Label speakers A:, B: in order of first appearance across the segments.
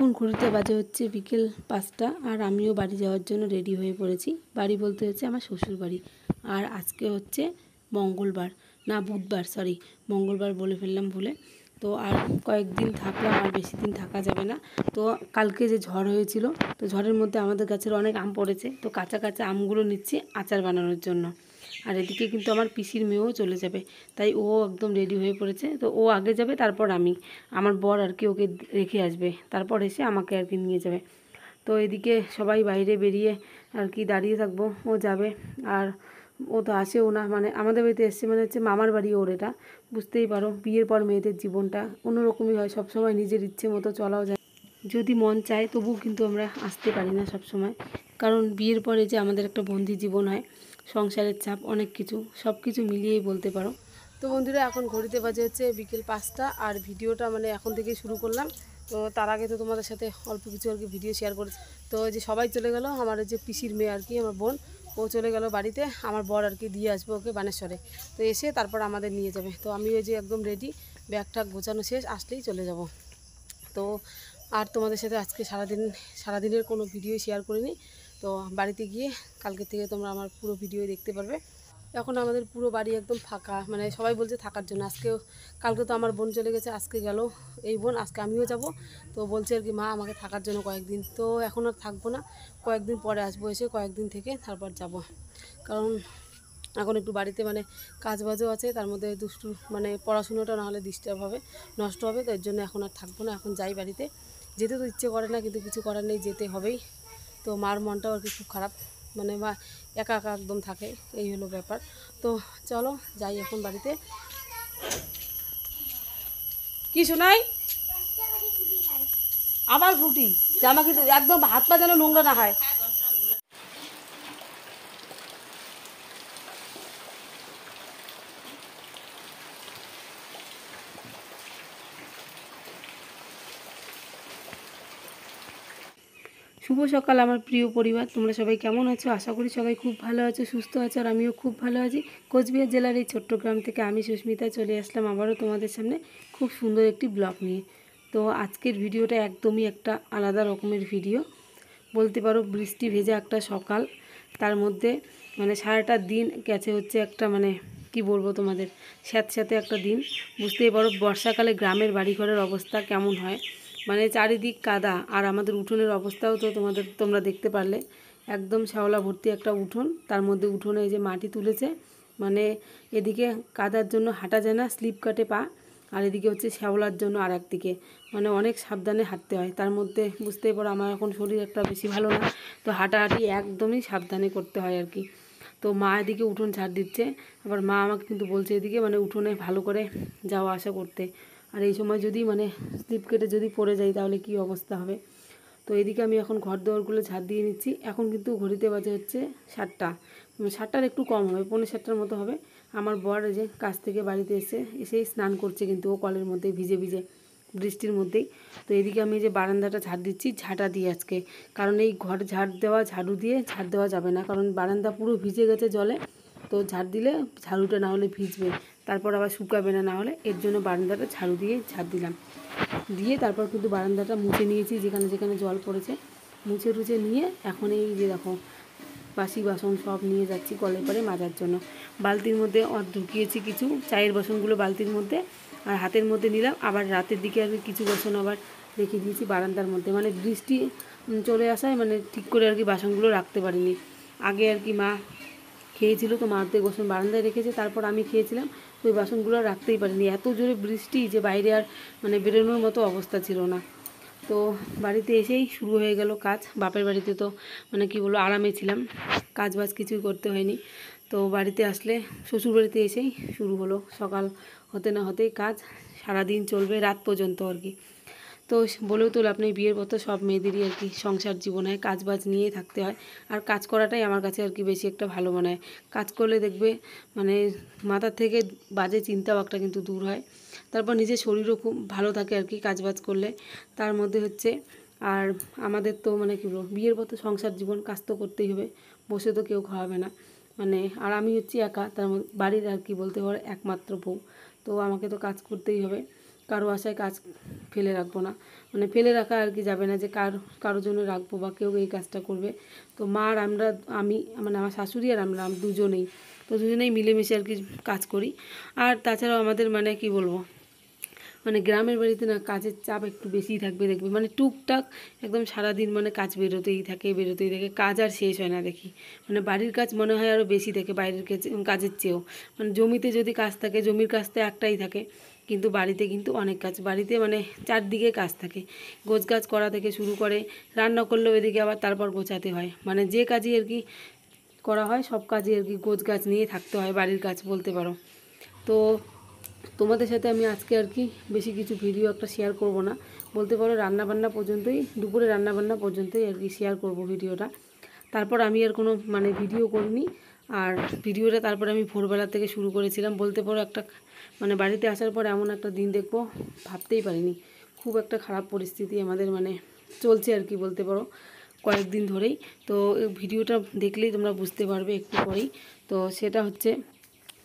A: এখন ঘড়িতে বাজে হচ্ছে বিকেল 5টা আর আমিও বাড়ি যাওয়ার জন্য রেডি হয়ে পড়েছি। বাড়ি বলতে হচ্ছে আমার শ্বশুর বাড়ি। আর আজকে হচ্ছে মঙ্গলবার, না বুধবার, সরি মঙ্গলবার বলে ফেললাম ভুলে। তো আর কয়েকদিন থাকলাম, আর বেশি দিন থাকা যাবে না। তো কালকে যে ঝড় হয়েছিল, তো ঝড়ের মধ্যে আমাদের গাছের অনেক আম পড়েছে। তো কাঁচা কাঁচা আমগুলো নিচ্ছি আচার বানানোর জন্য। আর এদিকে কিন্তু আমার পিসির মেয়েও চলে যাবে, তাই ও একদম রেডি হয়ে পড়েছে। তো ও আগে যাবে, তারপর আমি, আমার বর আর কি ওকে রেখে আসবে, তারপর এসে আমাকে আর কি নিয়ে যাবে। তো এদিকে সবাই বাইরে বেরিয়ে আর কি দাঁড়িয়ে থাকবো, ও যাবে। আর ও তো আসেও না, মানে আমাদের বাড়িতে এসছে মানে হচ্ছে মামার বাড়ি ওর, এটা বুঝতেই পারো। বিয়ের পর মেয়েদের জীবনটা অন্যরকমই হয়, সবসময় নিজের ইচ্ছে মতো চলাও যায়, যদি মন চায় তবুও কিন্তু আমরা আসতে পারি না সব সময়। কারণ বিয়ের পরে যে আমাদের একটা বন্দি জীবন হয়, সংসারের চাপ, অনেক কিছু, সব কিছু মিলিয়েই বলতে পারো। তো বন্ধুরা, এখন ঘড়িতে বাজে হচ্ছে বিকেল 5টা আর ভিডিওটা মানে এখন থেকেই শুরু করলাম। তো তার আগে তো তোমাদের সাথে অল্প কিছু আর কি ভিডিও শেয়ার করেছি। তো যে সবাই চলে গেল, আমার যে পিসির মেয়ে আর কি, আমার বোন, ও চলে গেল বাড়িতে। আমার বর আর কি দিয়ে আসবে ওকে বানেশ্বরে। তো এসে তারপর আমাদের নিয়ে যাবে। তো আমি ওই যে একদম রেডি, ব্যাগটা গোছানো শেষ, আসলেই চলে যাব। তো আর তোমাদের সাথে আজকে সারাদিনের কোনো ভিডিও শেয়ার করিনি। তো বাড়িতে গিয়ে কালকে থেকে তোমরা আমার পুরো ভিডিও দেখতে পারবে। এখন আমাদের পুরো বাড়ি একদম ফাঁকা, মানে সবাই বলছে থাকার জন্য। কালকে তো আমার বোন চলে গেছে, আজকে গেল এই বোন, আজকে আমিও যাব। তো বলছে আর কি মা আমাকে থাকার জন্য কয়েকদিন। তো এখন আর থাকবো না, কয়েকদিন পরে আসবো, এসে কয়েকদিন থেকে তারপর যাব। কারণ এখন একটু বাড়িতে মানে কাজবাজও আছে, তার মধ্যে দুষ্টু মানে পড়াশুনোটা না হলে ডিস্টার্ব হবে, নষ্ট হবে। তো এর জন্য এখন আর থাকবো না, এখন যাই বাড়িতে। যেতে তো ইচ্ছে করে না, কিন্তু কিছু করার নেই, যেতে হবেই। তো মার মনটাও আর কি খুব খারাপ, মানে মা একা একা একদম থাকে, এই হলো ব্যাপার। তো চলো যাই এখন বাড়িতে। কি শোনাই আবার ফ্রুটি, জামা কিন্তু একদম হাত পা যেন নোংরা না হয়। শুভ সকাল আমার প্রিয় পরিবার, তোমরা সবাই কেমন আছো? আশা করি সবাই খুব ভালো আছো, সুস্থ আছো, আর আমিও খুব ভালো আছি। কোচবিহার জেলার এই ছোট্ট গ্রাম থেকে আমি সুস্মিতা চলে আসলাম আবারও তোমাদের সামনে খুব সুন্দর একটি ব্লগ নিয়ে। তো আজকের ভিডিওটা একদমই একটা আলাদা রকমের ভিডিও বলতে পারো। বৃষ্টি ভেজা একটা সকাল, তার মধ্যে মানে সারাটা দিন গেছে হচ্ছে একটা মানে কি বলবো তোমাদের, স্যাঁতস্যাঁতে একটা দিন। বুঝতেই পারো বর্ষাকালে গ্রামের বাড়িঘরের অবস্থা কেমন হয়, মানে চারিদিক কাদা। আর আমাদের উঠোনের অবস্থাও তো তোমরা দেখতে পারলে, একদম শ্যাওলা ভর্তি একটা উঠোন, তার মধ্যে উঠোনে এই যে মাটি তুলেছে, মানে এদিকে কাদার জন্য হাঁটা যায় না, স্লিপ কাটে পা। আর এদিকে হচ্ছে শ্যাওলার জন্য আর একদিকে মানে অনেক সাবধানে হাঁটতে হয়। তার মধ্যে বুঝতেই পারো আমার এখন শরীর একটা বেশি ভালো না, তো হাঁটাহাঁটি একদমই সাবধানে করতে হয় আর কি। তো মা এদিকে উঠোন ঝাড় দিচ্ছে, আবার মা আমাকে কিন্তু বলছে এদিকে মানে উঠোনে ভালো করে যাওয়া আসা করতে। আর এই সময় যদি মানে স্লিপ কেটে যদি পড়ে যাই তাহলে কি অবস্থা হবে। তো এদিকে আমি এখন ঘর দোয়ারগুলো ঝাড় দিয়ে নিচ্ছি। এখন কিন্তু ঘড়িতে বাজে হচ্ছে 7টা, 7টার একটু কম হবে, 6:45 মতো হবে। আমার বর যে কাজ থেকে বাড়িতে এসেই স্নান করছে, কিন্তু ও কলের মধ্যে ভিজে ভিজে বৃষ্টির মধ্যেই। তো এদিকে আমি যে বারান্দাটা ঝাড় দিচ্ছি ঝাঁটা দিয়ে আজকে, কারণ এই ঘর ঝাড়ু দিয়ে ঝাড় দেওয়া যাবে না, কারণ বারান্দা পুরো ভিজে গেছে জলে। তো ঝাড় দিলে ঝাড়ুটা না হলে ভিজবে, তারপর আবার শুকাবে না, না হলে। এর জন্য বারান্দাটা ঝাড়ু দিয়ে ঝাড় দিলাম, দিয়ে তারপর কিন্তু বারান্দাটা মুছে নিয়েছি, যেখানে যেখানে জল পড়েছে মুছে টুছে নিয়ে এখন এই যে দেখো বাসি বাসন সব নিয়ে যাচ্ছি কলের পাড়ে মাজার জন্য। বালতির মধ্যে ঢুকিয়েছি কিছু চায়ের বাসনগুলো বালতির মধ্যে, আর হাতের মধ্যে নিলাম। আবার রাতের দিকে আর কিছু বাসন আবার রেখে দিয়েছি বারান্দার মধ্যে, মানে বৃষ্টি চলে আসায় মানে ঠিক করে আর কি বাসনগুলো রাখতে পারিনি। আগে আর কি মা খেয়েছিল, তো মাতে বাসন বারান্দায় রেখেছে, তারপর আমি খেয়েছিলাম। তো ওই বাসনগুলো রাখতেই পারিনি, এত জোরে বৃষ্টি যে বাইরে আর মানে বেরোনোর মতো অবস্থা ছিল না। তো বাড়িতে এসেই শুরু হয়ে গেল কাজ। বাপের বাড়িতে তো মানে কি বলবো আরামে ছিলাম, কাজ বাজ কিছুই করতে হয়নি। তো বাড়িতে আসলে শ্বশুর বাড়িতে এসেই শুরু হলো, সকাল হতে না হতেই কাজ, সারাদিন চলবে রাত পর্যন্ত আর কি। তো বলেও তো লাভ নেই, বিয়ের পর তো সব মেয়েদেরই আর কি সংসার জীবন হয়, কাজ বাজ নিয়েই থাকতে হয়। আর কাজ করাটাই আমার কাছে আর কি বেশি একটা ভালো মনে হয়। কাজ করলে দেখবে মানে মাথার থেকে বাজে চিন্তা ভাবনা কিন্তু দূর হয়, তারপর নিজের শরীরও খুব ভালো থাকে আর কি কাজ বাজ করলে। তার মধ্যে হচ্ছে আর আমাদের তো মানে কী বলবো, বিয়ের পর তো সংসার জীবন, কাজ তো করতেই হবে, বসে তো কেউ খাওয়াবে না মানে। আর আমি হচ্ছি একা, তার বাড়ির আর কি বলতে পারো একমাত্র বউ, তো আমাকে তো কাজ করতেই হবে। কারো আশায় কাজ ফেলে রাখবো না, মানে ফেলে রাখা আর কি যাবে না যে কারোর জন্য রাখবো বা কেউ এই কাজটা করবে। তো মা আর আমি মানে আমার শাশুড়ি আর আমরা দুজনেই, তো দুজনেই মিলেমিশে আর কি কাজ করি। আর তাছাড়াও আমাদের মানে কি বলবো, মানে গ্রামের বাড়িতে না কাজের চাপ একটু বেশিই থাকবে দেখবে, মানে টুকটাক একদম সারাদিন মানে কাজ বেরোতেই থাকে, কাজ আর শেষ হয় না দেখি। মানে বাড়ির কাজ মনে হয় আরও বেশি থাকে বাইরের কাজের চেয়েও। মানে জমিতে যদি কাজ থাকে, জমির কাজ তো একটাই থাকে, কিন্তু বাড়িতে কিন্তু অনেক কাজ, বাড়িতে মানে চারদিকে কাজ থাকে। গোছগাছ করা থেকে শুরু করে রান্না করলেও এদিকে আবার তারপর গোছাতে হয়, মানে যে কাজই আর কি করা হয় সব কাজই আর কি গোছগাছ নিয়ে থাকতে হয়, বাড়ির কাজ বলতে পারো। তো তোমাদের সাথে আমি আজকে আর কি বেশি কিছু ভিডিও একটা শেয়ার করব না, বলতে পারো রান্নাবান্না পর্যন্তই, দুপুরে রান্নাবান্না পর্যন্তই আর কি শেয়ার করব ভিডিওটা। তারপর আমি আর কোনো মানে ভিডিও করিনি। আর ভিডিওটা তারপরে আমি ভোরবেলা থেকে শুরু করেছিলাম, বলতে পারো একটা মানে বাড়িতে আসার পর এমন একটা দিন দেখবো ভাবতেই পারিনি। খুব একটা খারাপ পরিস্থিতি আমাদের মানে চলছে আর কি বলতে পারো কয়েকদিন ধরেই। তো ভিডিওটা দেখলেই তোমরা বুঝতে পারবে একটু পরেই। তো সেটা হচ্ছে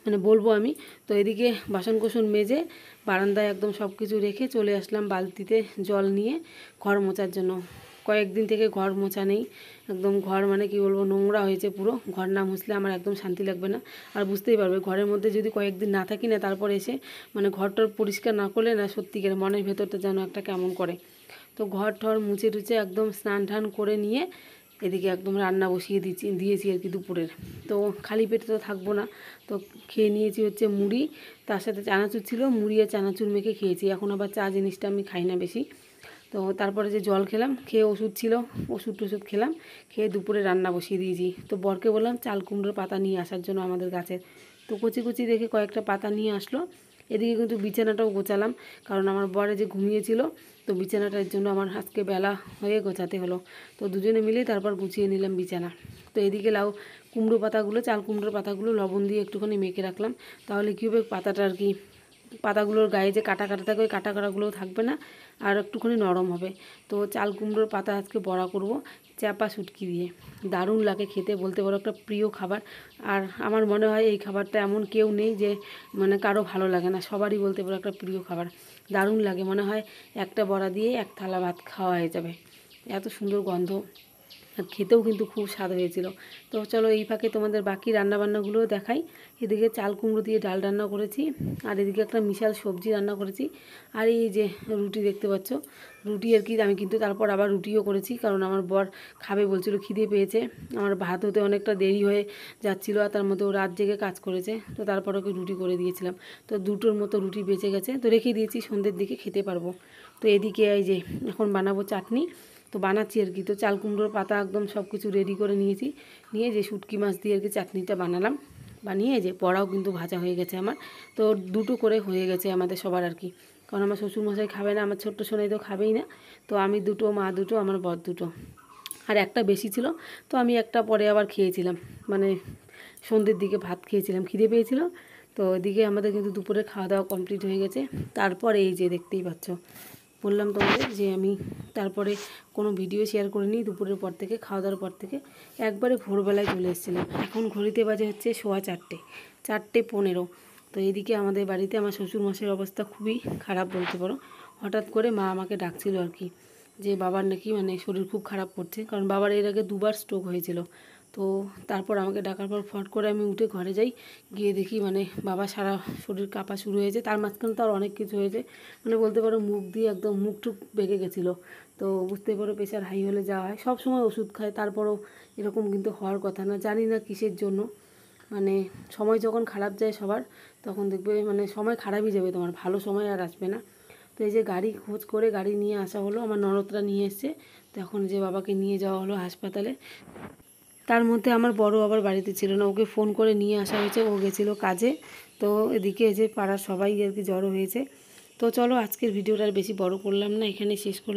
A: মানে বলবো আমি। তো এদিকে বাসন কোসন মেজে বারান্দায় একদম সব কিছু রেখে চলে আসলাম বালতিতে জল নিয়ে ঘর মোছার জন্য। কয়েকদিন থেকে ঘর মোছা নেই, একদম ঘর মানে কি বলবো নোংরা হয়েছে পুরো। ঘর না মুছলে আমার একদম শান্তি লাগবে না। আর বুঝতেই পারবে ঘরের মধ্যে যদি কয়েকদিন না থাকি না, তারপরে এসে মানে ঘরটার পরিষ্কার না করলে না সত্যিকার মনের ভেতরটা যেন একটা কেমন করে। তো ঘর ঠর মুছে টুছে একদম স্নান টান করে নিয়ে এদিকে একদম রান্না বসিয়ে দিয়েছি আর কি দুপুরের। তো খালি পেটে তো থাকবো না, তো খেয়ে নিয়েছি হচ্ছে মুড়ি, তার সাথে চানাচুর ছিল, মুড়ি আর চানাচুর মেখে খেয়েছি। এখন আবার চা জিনিসটা আমি খাই না বেশি। তো তারপরে যে জল খেলাম, খেয়ে ওষুধ ছিল, ওষুধ টষুধ খেলাম, খেয়ে দুপুরে রান্না বসিয়ে দিয়েছি। তো বরকে বললাম চাল কুমড়োর পাতা নিয়ে আসার জন্য আমাদের গাছের। তো কচি কচি দেখে কয়েকটা পাতা নিয়ে আসলো। এদিকে কিন্তু বিছানাটাও গোছালাম, কারণ আমার বরে যে ঘুমিয়েছিল, তো বিছানাটার জন্য আমার আজকে বেলা হয়ে গোছাতে হলো। তো দুজনে মিলে তারপর গুছিয়ে নিলাম বিছানা। তো এদিকে কুমড়ো পাতাগুলো, চাল কুমড়োর পাতাগুলো লবণ দিয়ে একটুখানি মেখে রাখলাম, তাহলে কী হবে পাতাটা আর কি, পাতাগুলোর গায়ে যে কাটা কাটা থাকে ওই কাটা কাটাগুলোও থাকবে না, আর একটুখানি নরম হবে। তো চাল কুমড়োর পাতা আজকে বড়া করব চাপা শুটকি দিয়ে, দারুণ লাগে খেতে, বলতে পারো একটা প্রিয় খাবার। আর আমার মনে হয় এই খাবারটা এমন কেউ নেই যে মানে কারো ভালো লাগে না, সবারই বলতে পারো একটা প্রিয় খাবার। দারুণ লাগে, মনে হয় একটা বড়া দিয়ে এক থালা ভাত খাওয়া হয়ে যাবে, এত সুন্দর গন্ধ, আর খেতেও কিন্তু খুব স্বাদ হয়েছিল। তো চলো এই ফাঁকে তোমাদের বাকি রান্নাবান্নাগুলোও দেখাই। এদিকে চাল কুমড়ো দিয়ে ডাল রান্না করেছি, আর এদিকে একটা বিশাল সবজি রান্না করেছি, আর এই যে রুটি দেখতে পাচ্ছ, রুটি আর কি আমি কিন্তু তারপর আবার রুটিও করেছি, কারণ আমার বর খাবে বলছিল, খিদে পেয়েছে। আমার ভাত হতে অনেকটা দেরি হয়ে যাচ্ছিলো, আর তার মধ্যে ও রাত জেগে কাজ করেছে, তো তারপর ওকে রুটি করে দিয়েছিলাম। তো দুটোর মতো রুটি বেঁচে গেছে, তো রেখে দিয়েছি, সন্ধ্যের দিকে খেতে পারবো। তো এদিকে এই যে এখন বানাবো চাটনি, তো বানাচ্ছি আর কি। তো চাল কুমড়োর পাতা একদম সব কিছু রেডি করে নিয়েছি, নিয়ে যে শুটকি মাছ দিয়ে আর কি চাটনিটা বানালাম, বানিয়ে যে বড়াও কিন্তু ভাজা হয়ে গেছে আমার। তো দুটো করে হয়ে গেছে আমাদের সবার আর কি, কারণ আমার শ্বশুরমশাই খাবে না, আমার ছোট্ট সোনাই তো খাবেই না। তো আমি দুটো, মা দুটো, আমার বর দুটো, আর একটা বেশি ছিল, তো আমি একটা পরে আবার খেয়েছিলাম, মানে সন্ধ্যের দিকে ভাত খেয়েছিলাম, খিদে পেয়েছিল। তো এদিকে আমাদের কিন্তু দুপুরে খাওয়া দাওয়া কমপ্লিট হয়ে গেছে। তারপরে এই যে দেখতেই পাচ্ছ, বললাম তোমাদের যে আমি তারপরে কোনো ভিডিও শেয়ার করিনি, দুপুরের পর থেকে খাওয়া দাওয়ার পর থেকে একবারে ভোরবেলায় চলে এসেছিলাম। এখন ঘড়িতে বাজে হচ্ছে 4:15, 4:15। তো এদিকে আমাদের বাড়িতে আমার শ্বশুরমশাইয়ের অবস্থা খুবই খারাপ বলতে পারো। হঠাৎ করে মা আমাকে ডাকছিল আর কি, যে বাবার নাকি মানে শরীর খুব খারাপ করছে, কারণ বাবার এর আগে দুবার স্ট্রোক হয়েছিল। তো তারপর আমাকে ডাকার পর ফট করে আমি উঠে ঘরে যাই, গিয়ে দেখি মানে বাবা সারা শরীর কাঁপা শুরু হয়েছে। তার মাঝখানে তো আর অনেক কিছু হয়েছে, মানে বলতে পারো মুখ দিয়ে একদম মুখ টুক বেঁকে গেছিলো। তো বুঝতে পারো প্রেশার হাই হলে যাওয়া হয়, সব সময় ওষুধ খায়, তারপরও এরকম কিন্তু হওয়ার কথা না, জানি না কিসের জন্য। মানে সময় যখন খারাপ যায় সবার, তখন দেখবে মানে সময় খারাপই যাবে, তোমার ভালো সময় আর আসবে না। তো এই যে গাড়ি খোঁজ করে গাড়ি নিয়ে আসা হলো, আমার ননদরা নিয়ে এসছে। তো এখন যে বাবাকে নিয়ে যাওয়া হলো হাসপাতালে। তার মধ্যে আমার বড় আবার বাড়িতে ছিল না, ওকে ফোন করে নিয়ে আসা হয়েছে, ও গেছিলো কাজে। তো এদিকে এই যে পাড়ার সবাই আর কি জড়ো হয়েছে। তো চলো আজকের ভিডিওটা আর বেশি বড় করলাম না, এখানে শেষ করলাম।